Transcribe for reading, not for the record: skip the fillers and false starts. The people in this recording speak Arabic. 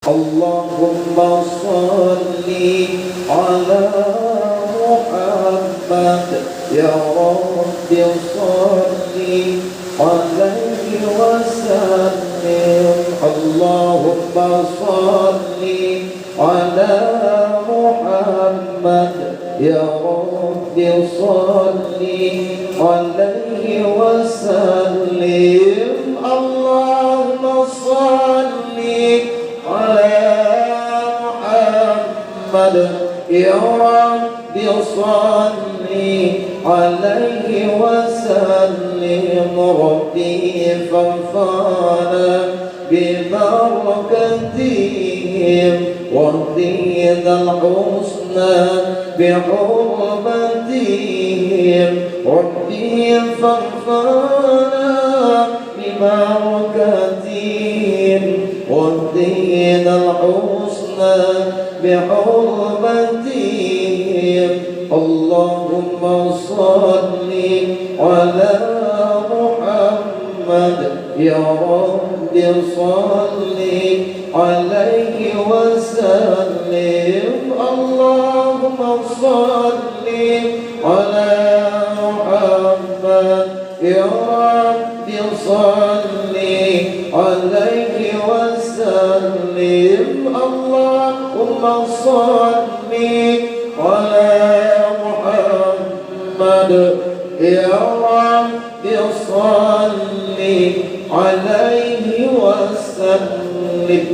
اللهم صل على محمد يا رب صل عليه وسلم. اللهم صل على محمد يا رب صل عليه وسلم. اللهم صل على محمد يا رب صل عليه وسلم. ربي فانفعنا ببركتهم واهدنا الحسنى بحرمتهم. ربي فانفعنا ببركتهم واهدنا الحسنى بحرمتهم. اللهم صل على محمد يا رب صل عليه وسلم. اللهم صل على محمد يا رب صل عليه وسلم. اللهم صل على محمد يا رب صل عليه وسلم.